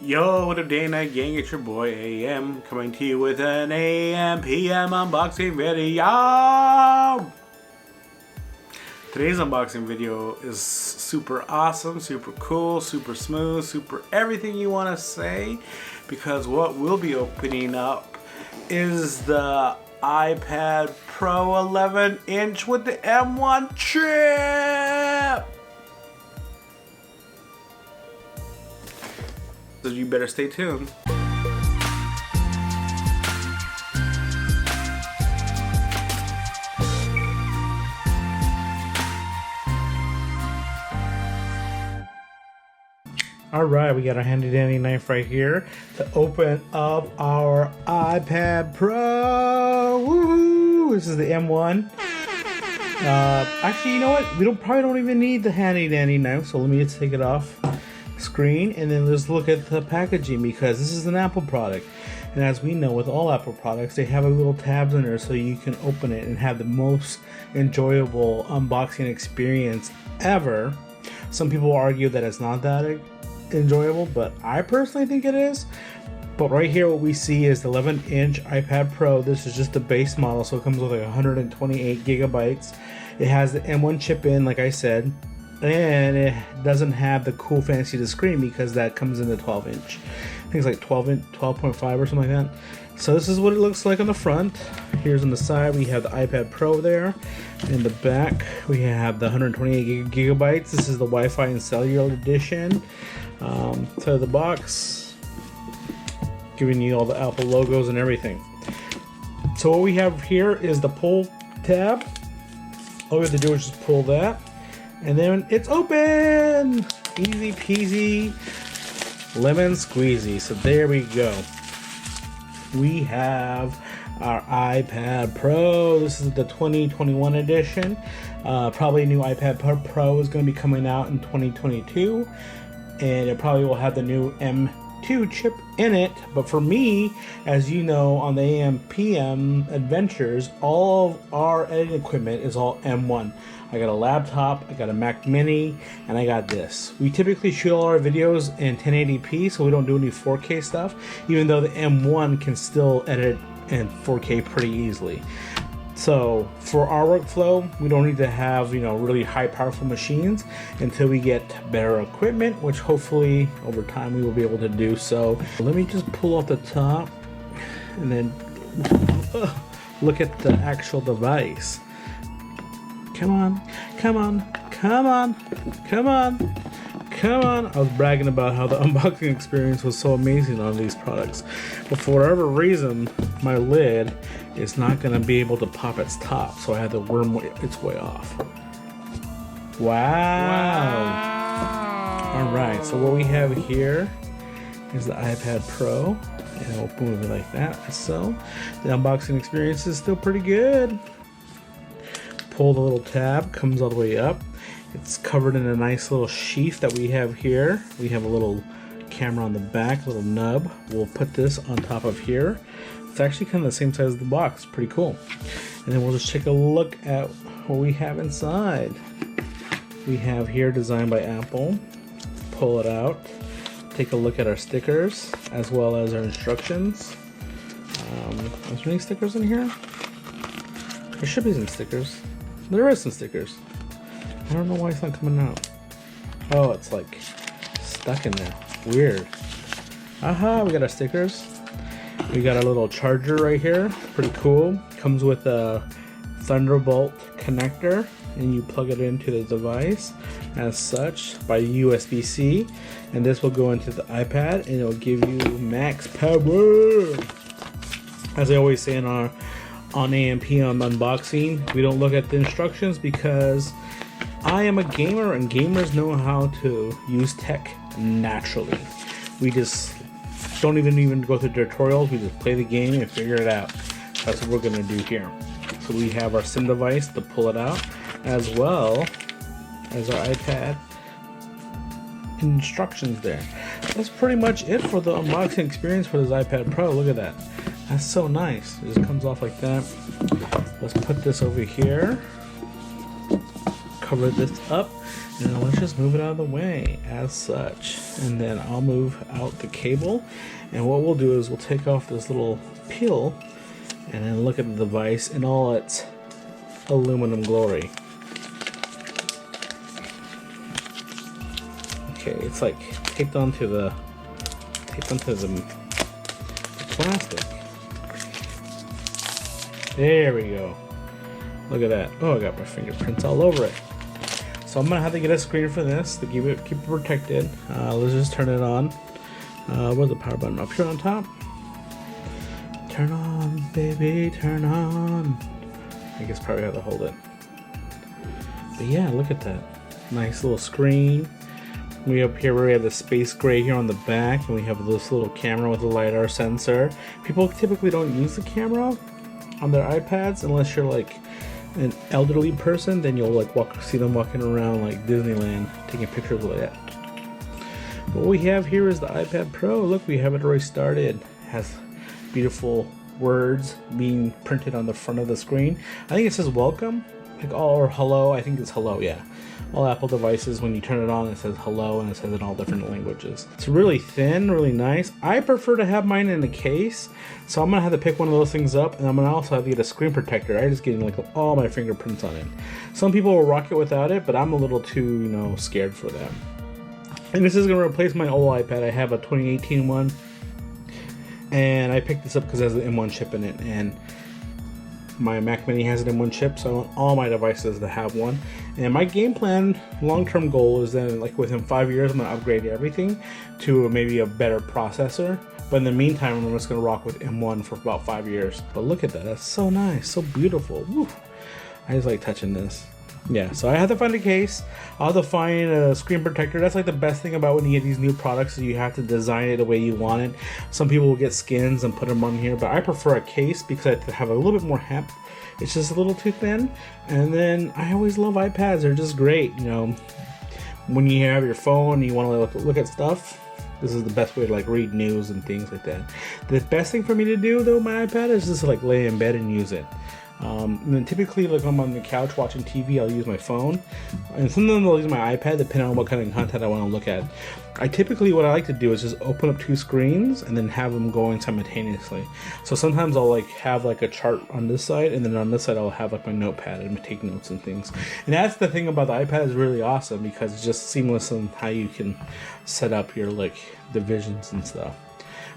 Yo, what up, day and night gang? It's your boy AM coming to you with an AMPM unboxing video. Today's unboxing video is super awesome, super cool, super smooth, super everything you want to say, because what we'll be opening up is the iPad Pro 11-inch with the M1 chip. So you better stay tuned. Alright, we got our handy dandy knife right here to open up our iPad Pro. Woohoo! This is the M1. Actually, you know what? We probably don't even need the handy dandy knife, so let me just take it off screen and then let's look at the packaging, because this is an Apple product, and as we know with all Apple products, they have a little tabs in there so you can open it and have the most enjoyable unboxing experience ever. Some people argue that it's not that enjoyable, but I personally think it is. But right here what we see is the 11-inch iPad Pro. This is just the base model, so it comes with like 128 gigabytes. It has the M1 chip in, like I said, and it doesn't have the cool fancy to screen because that comes in the 12-inch. I think it's like 12.5 or something like that. So this is what it looks like on the front. Here's on the side we have the iPad Pro there. In the back we have the 128 gigabytes. This is the Wi-Fi and cellular edition. So the box giving you all the Apple logos and everything. So what we have here is the pull tab. All we have to do is just pull that, and then it's open. Easy peasy, lemon squeezy. So there we go. We have our iPad Pro. This is the 2021 edition. Probably a new iPad Pro is going to be coming out in 2022, and it probably will have the new M2 chip in it. But for me, as you know, on the AMPM adventures, all of our editing equipment is all M1. I got a laptop, I got a Mac Mini, and I got this. We typically shoot all our videos in 1080p, so we don't do any 4K stuff, even though the M1 can still edit in 4K pretty easily. So for our workflow, we don't need to have, really high powerful machines until we get better equipment, which hopefully over time we will be able to do. So let me just pull off the top and then look at the actual device. Come on, come on, come on, come on, come on. I was bragging about how the unboxing experience was so amazing on these products, but for whatever reason, my lid is not going to be able to pop its top, so I had to worm its way off. Wow. Alright, so what we have here is the iPad Pro, and we'll move it like that. So the unboxing experience is still pretty good. Pull the little tab, comes all the way up. It's covered in a nice little sheath that we have here. We have a little camera on the back, little nub. We'll put this on top of here. It's actually kind of the same size as the box, pretty cool. And then we'll just take a look at what we have inside. We have here designed by Apple. Pull it out. Take a look at our stickers as well as our instructions. Is there any stickers in here? There should be some stickers. There is some stickers. I don't know why it's not coming out. Oh, it's like stuck in there. Weird. Aha, we got our stickers. We got a little charger right here. Pretty cool. Comes with a Thunderbolt connector, and you plug it into the device as such by USB-C. And this will go into the iPad, and it'll give you max power. As I always say on AMPM unboxing, we don't look at the instructions because I am a gamer, and gamers know how to use tech naturally. We just don't even go through tutorials. We just play the game and figure it out. That's what we're gonna do here. So we have our SIM device to pull it out, as well as our iPad instructions there. That's pretty much it for the unboxing experience for this iPad Pro. Look at that. That's so nice. It just comes off like that. Let's put this over here. cover this up, and let's just move it out of the way as such. And then I'll move out the cable, and what we'll do is we'll take off this little peel and then look at the device in all its aluminum glory. Okay, it's like taped onto the plastic. There we go. Look at that. Oh, I got my fingerprints all over it. So I'm gonna have to get a screen for this to keep it protected. Let's just turn it on. Where's the power button? Up here on top. Turn on, baby, turn on. I guess probably have to hold it. But yeah, look at that. Nice little screen. We up here we have the space gray here on the back, and we have this little camera with a LiDAR sensor. People typically don't use the camera on their iPads unless you're like an elderly person. Then you'll like see them walking around like Disneyland taking pictures like that. What we have here is the iPad Pro. Look, we have it already started. It has beautiful words being printed on the front of the screen. I think it says welcome, like or hello. I think it's hello, yeah. All Apple devices, when you turn it on, it says hello, and it says in all different languages. It's really thin, really nice. I prefer to have mine in a case, so I'm gonna have to pick one of those things up, and I'm gonna also have to get a screen protector. I just get like all my fingerprints on it. Some people will rock it without it, but I'm a little too, scared for that. And this is gonna replace my old iPad. I have a 2018 one, and I picked this up because it has the M1 chip in it, and my Mac Mini has an M1 chip, so I want all my devices to have one. And my game plan, long-term goal, is that like within 5 years, I'm gonna upgrade everything to maybe a better processor. But in the meantime, I'm just gonna rock with M1 for about 5 years. But look at that, that's so nice, so beautiful. Woo. I just like touching this. Yeah, so I have to find a case. I'll have to find a screen protector. That's like the best thing about when you get these new products, is you have to design it the way you want it. Some people will get skins and put them on here, but I prefer a case because I have a little bit more heft. It's just a little too thin. And then I always love iPads. They're just great. When you have your phone and you want to look at stuff, this is the best way to like read news and things like that. The best thing for me to do though, my iPad, is just like lay in bed and use it. And then typically, like I'm on the couch watching TV, I'll use my phone, and sometimes I'll use my iPad depending on what kind of content I want to look at. What I like to do is just open up two screens and then have them going simultaneously. So sometimes I'll like have like a chart on this side, and then on this side I'll have like my notepad and take notes and things. And that's the thing about the iPad, is really awesome because it's just seamless in how you can set up your like divisions and stuff.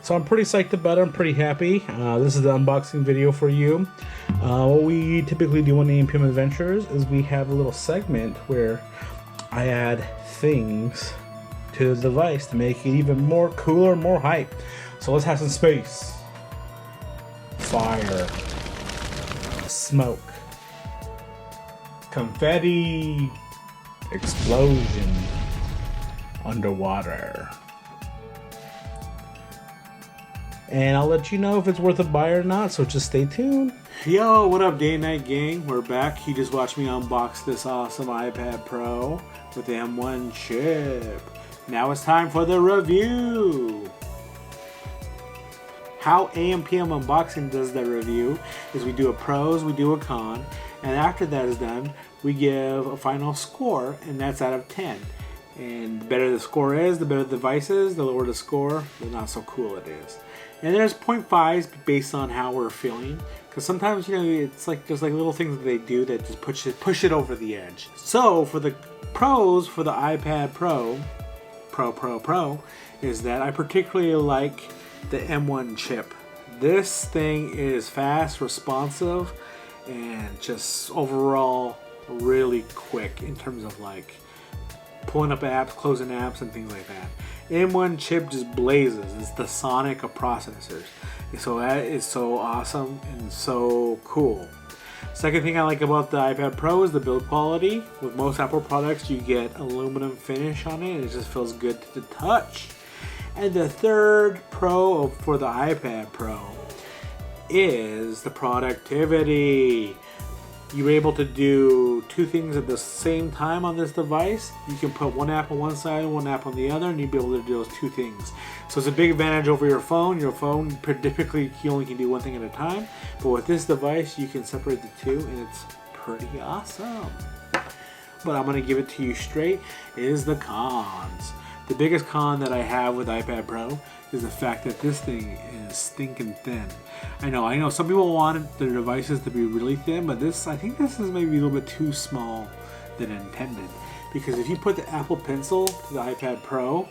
So I'm pretty psyched about it. I'm pretty happy. This is the unboxing video for you. What we typically do on the AMPM Adventures is we have a little segment where I add things to the device to make it even more cooler, more hype. So let's have some space, fire, smoke, confetti, explosion, underwater. And I'll let you know if it's worth a buy or not, so just stay tuned. Yo, what up, Day and Night Gang? We're back. You just watched me unbox this awesome iPad Pro with the M1 chip. Now it's time for the review. How AMPM Unboxing does the review is we do a pros, we do a con, and after that is done, we give a final score, and that's out of 10. And the better the score is, the better the device is, the lower the score, the not so cool it is. And there's 0.5s based on how we're feeling, because sometimes it's like there's like little things that they do that just push it over the edge. So for the pros for the iPad Pro is that I particularly like the M1 chip. This thing is fast, responsive, and just overall really quick in terms of like pulling up apps, closing apps, and things like that. M1 chip just blazes. It's the Sonic of processors. So that is so awesome and so cool. Second thing I like about the iPad Pro is the build quality. With most Apple products, you get aluminum finish on it, and it just feels good to the touch. And the third pro for the iPad Pro is the productivity. You're able to do two things at the same time on this device. You can put one app on one side and one app on the other, and you'll be able to do those two things. So it's a big advantage over your phone. Your phone, typically, you only can do one thing at a time. But with this device, you can separate the two, and it's pretty awesome. but I'm going to give it to you straight, is the cons. The biggest con that I have with iPad Pro is the fact that this thing is stinking thin. I know some people want their devices to be really thin, but I think this is maybe a little bit too small than intended. Because if you put the Apple Pencil to the iPad Pro,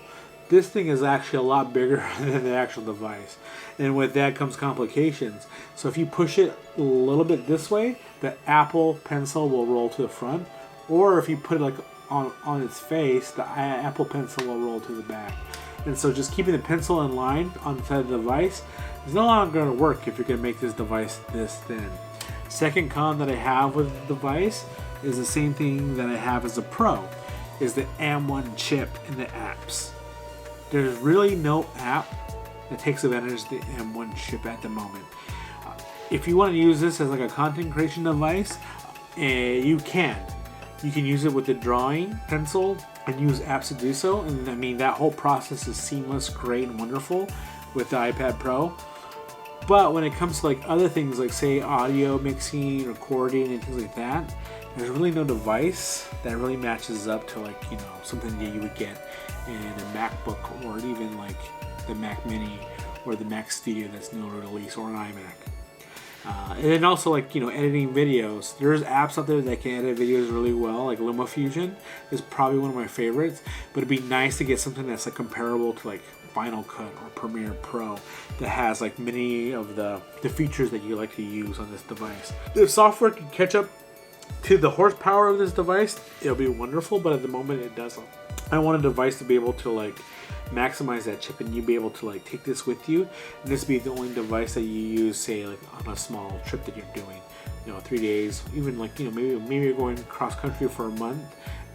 this thing is actually a lot bigger than the actual device. And with that comes complications. So if you push it a little bit this way, the Apple Pencil will roll to the front. Or if you put it like on its face, the Apple Pencil will roll to the back. And so just keeping the pencil in line on the side of the device is no longer going to work if you're going to make this device this thin. Second con that I have with the device is the same thing that I have as a Pro, is the M1 chip in the apps. There's really no app that takes advantage of the M1 chip at the moment. If you want to use this as like a content creation device, you can. You can use it with the drawing pencil and use apps to do so. And I mean, that whole process is seamless, great, and wonderful with the iPad Pro. But when it comes to like other things like say audio mixing, recording, and things like that, there's really no device that really matches up to like, you know, something that you would get in a MacBook or even like the Mac Mini or the Mac Studio that's new release, or an iMac. And then also like, you know, editing videos. There's apps out there that can edit videos really well, like LumaFusion is probably one of my favorites, but it'd be nice to get something that's like comparable to like Final Cut or Premiere Pro that has like many of the features that you like to use on this device. If software can catch up to the horsepower of this device, it'll be wonderful, but at the moment it doesn't. I want a device to be able to like maximize that chip, and you be able to like take this with you, and this be the only device that you use, say like on a small trip that you're doing, you know, 3 days, even like, you know, maybe you're going cross country for a month.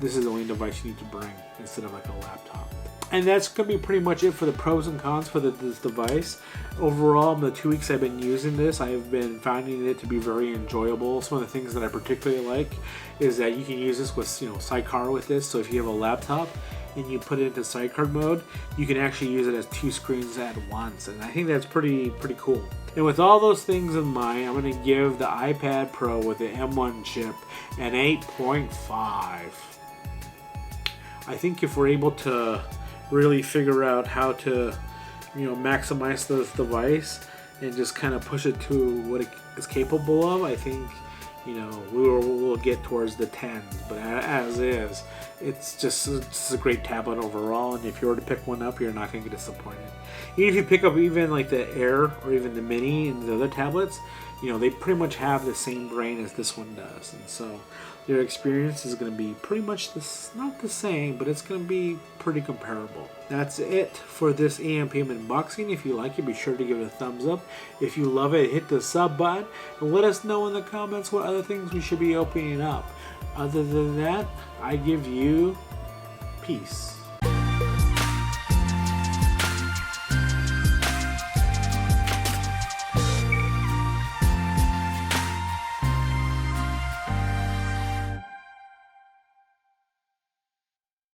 This is the only device you need to bring instead of like a laptop. And that's going to be pretty much it for the pros and cons for this device. Overall, in the 2 weeks I've been using this, I have been finding it to be very enjoyable. Some of the things that I particularly like is that you can use this with, you know, sidecar with this. So if you have a laptop and you put it into sidecar mode, you can actually use it as 2 screens at once. And I think that's pretty cool. And with all those things in mind, I'm going to give the iPad Pro with the M1 chip an 8.5. I think if we're able to really figure out how to, you know, maximize this device and just kind of push it to what it is capable of, I think, you know, we'll get towards the 10s. But as is, it's a great tablet overall, and if you were to pick one up, you're not going to get disappointed. Even if you pick up even like the Air or even the Mini and the other tablets, you know, they pretty much have the same brain as this one does, and so your experience is going to be pretty much not the same, but it's going to be pretty comparable. That's it for this AMPM unboxing. If you like it, be sure to give it a thumbs up. If you love it, hit the sub button and let us know in the comments what other things we should be opening up. Other than that, I give you peace.